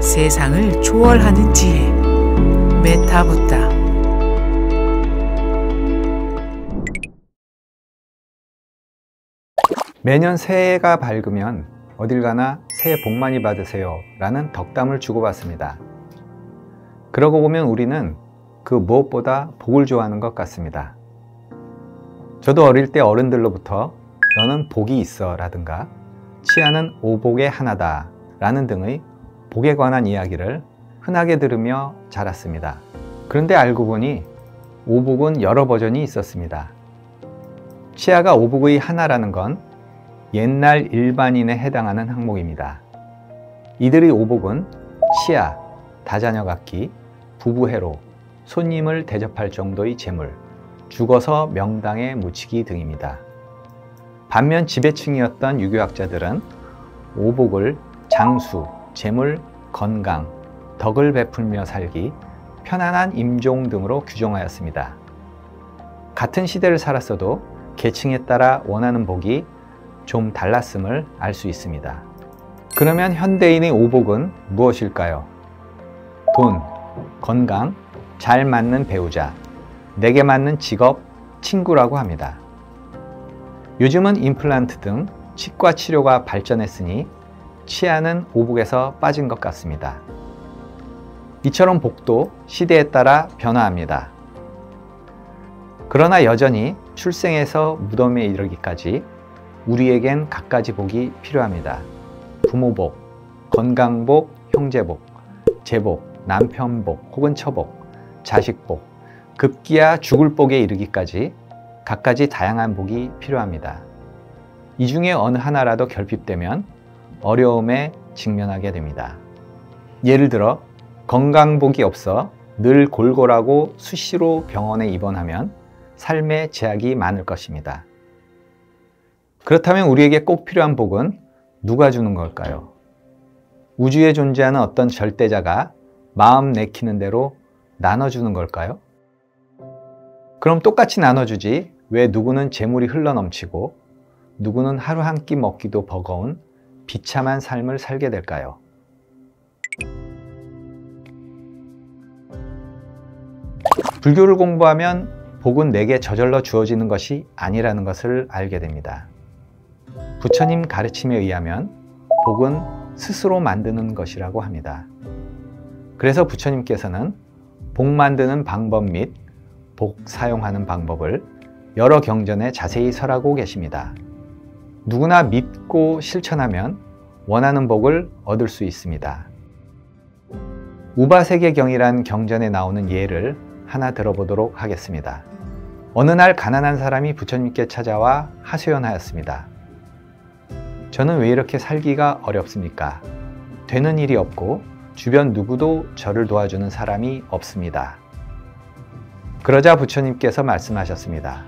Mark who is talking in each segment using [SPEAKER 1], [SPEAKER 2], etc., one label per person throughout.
[SPEAKER 1] 세상을 초월하는 지혜 메타부타.
[SPEAKER 2] 매년 새해가 밝으면 어딜 가나 새해 복 많이 받으세요 라는 덕담을 주고받습니다. 그러고 보면 우리는 그 무엇보다 복을 좋아하는 것 같습니다. 저도 어릴 때 어른들로부터 너는 복이 있어 라든가 치아는 오복의 하나다 라는 등의 복에 관한 이야기를 흔하게 들으며 자랐습니다. 그런데 알고 보니 오복은 여러 버전이 있었습니다. 치아가 오복의 하나라는 건 옛날 일반인에 해당하는 항목입니다. 이들의 오복은 치아, 다자녀 갖기, 부부해로, 손님을 대접할 정도의 재물, 죽어서 명당에 묻히기 등입니다. 반면 지배층이었던 유교학자들은 오복을 장수, 재물, 건강, 덕을 베풀며 살기, 편안한 임종 등으로 규정하였습니다. 같은 시대를 살았어도 계층에 따라 원하는 복이 좀 달랐음을 알 수 있습니다. 그러면 현대인의 오복은 무엇일까요? 돈, 건강, 잘 맞는 배우자, 내게 맞는 직업, 친구라고 합니다. 요즘은 임플란트 등 치과 치료가 발전했으니 치아는 오복에서 빠진 것 같습니다. 이처럼 복도 시대에 따라 변화합니다. 그러나 여전히 출생에서 무덤에 이르기까지 우리에겐 갖가지 복이 필요합니다. 부모복, 건강복, 형제복, 제복, 남편복 혹은 처복, 자식복, 급기야 죽을 복에 이르기까지 갖가지 다양한 복이 필요합니다. 이 중에 어느 하나라도 결핍되면 어려움에 직면하게 됩니다. 예를 들어 건강복이 없어 늘 골골하고 수시로 병원에 입원하면 삶에 제약이 많을 것입니다. 그렇다면 우리에게 꼭 필요한 복은 누가 주는 걸까요? 우주에 존재하는 어떤 절대자가 마음 내키는 대로 나눠주는 걸까요? 그럼 똑같이 나눠주지 왜 누구는 재물이 흘러넘치고 누구는 하루 한 끼 먹기도 버거운 비참한 삶을 살게 될까요? 불교를 공부하면 복은 내게 저절로 주어지는 것이 아니라는 것을 알게 됩니다. 부처님 가르침에 의하면 복은 스스로 만드는 것이라고 합니다. 그래서 부처님께서는 복 만드는 방법 및 복 사용하는 방법을 여러 경전에 자세히 설하고 계십니다. 누구나 믿고 실천하면 원하는 복을 얻을 수 있습니다. 우바세계경이란 경전에 나오는 예를 하나 들어보도록 하겠습니다. 어느 날 가난한 사람이 부처님께 찾아와 하소연하였습니다. 저는 왜 이렇게 살기가 어렵습니까? 되는 일이 없고 주변 누구도 저를 도와주는 사람이 없습니다. 그러자 부처님께서 말씀하셨습니다.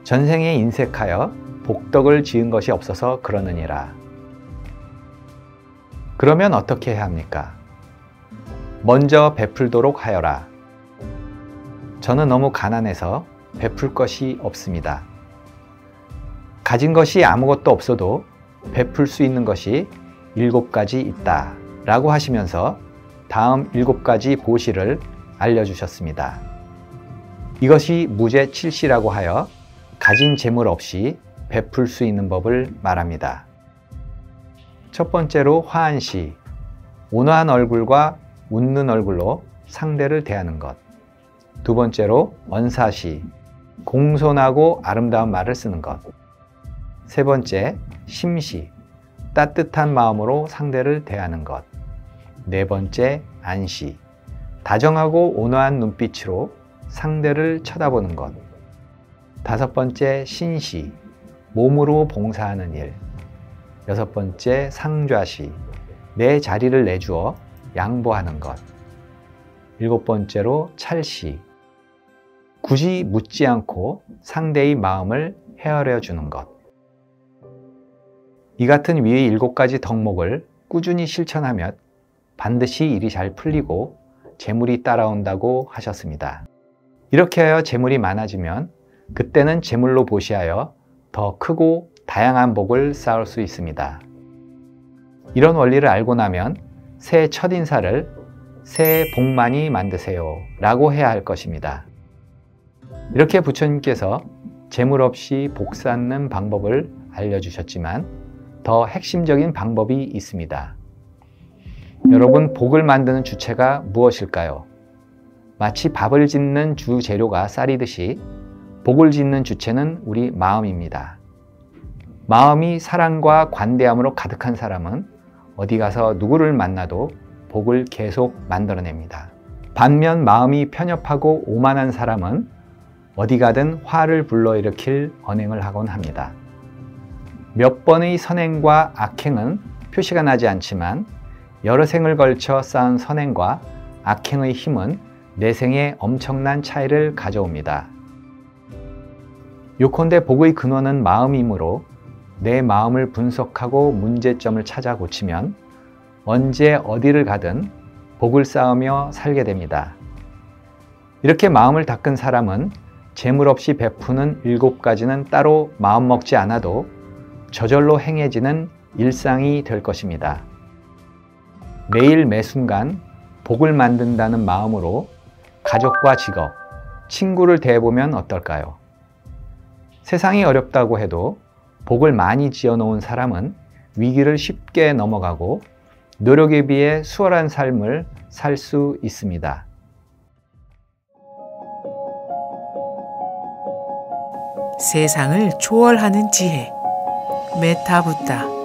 [SPEAKER 2] 전생에 인색하여 복덕을 지은 것이 없어서 그러느니라. 그러면 어떻게 해야 합니까? 먼저 베풀도록 하여라. 저는 너무 가난해서 베풀 것이 없습니다. 가진 것이 아무것도 없어도 베풀 수 있는 것이 7가지 있다 라고 하시면서 다음 7가지 보시를 알려주셨습니다. 이것이 무제칠시라고 하여 가진 재물 없이 베풀 수 있는 법을 말합니다. 첫 번째로 화한시, 온화한 얼굴과 웃는 얼굴로 상대를 대하는 것. 두 번째로 언사시, 공손하고 아름다운 말을 쓰는 것. 세 번째, 심시, 따뜻한 마음으로 상대를 대하는 것. 네 번째, 안시, 다정하고 온화한 눈빛으로 상대를 쳐다보는 것. 다섯 번째, 신시, 몸으로 봉사하는 일. 여섯 번째, 상좌시, 내 자리를 내주어 양보하는 것. 일곱 번째로, 찰시, 굳이 묻지 않고 상대의 마음을 헤아려 주는 것. 이 같은 위의 7가지 덕목을 꾸준히 실천하면 반드시 일이 잘 풀리고 재물이 따라온다고 하셨습니다. 이렇게 하여 재물이 많아지면 그때는 재물로 보시하여 더 크고 다양한 복을 쌓을 수 있습니다. 이런 원리를 알고 나면 새해 첫인사를 새해 복 많이 만드세요 라고 해야 할 것입니다. 이렇게 부처님께서 재물 없이 복 쌓는 방법을 알려주셨지만 더 핵심적인 방법이 있습니다. 여러분, 복을 만드는 주체가 무엇일까요? 마치 밥을 짓는 주재료가 쌀이듯이 복을 짓는 주체는 우리 마음입니다. 마음이 사랑과 관대함으로 가득한 사람은 어디 가서 누구를 만나도 복을 계속 만들어냅니다. 반면 마음이 편협하고 오만한 사람은 어디 가든 화를 불러일으킬 언행을 하곤 합니다. 몇 번의 선행과 악행은 표시가 나지 않지만 여러 생을 걸쳐 쌓은 선행과 악행의 힘은 내 생에 엄청난 차이를 가져옵니다. 요컨대 복의 근원은 마음이므로 내 마음을 분석하고 문제점을 찾아 고치면 언제 어디를 가든 복을 쌓으며 살게 됩니다. 이렇게 마음을 닦은 사람은 재물 없이 베푸는 7가지는 따로 마음먹지 않아도 저절로 행해지는 일상이 될 것입니다. 매일 매순간 복을 만든다는 마음으로 가족과 직업, 친구를 대해보면 어떨까요? 세상이 어렵다고 해도 복을 많이 지어놓은 사람은 위기를 쉽게 넘어가고 노력에 비해 수월한 삶을 살 수 있습니다.
[SPEAKER 1] 세상을 초월하는 지혜, 메타부타.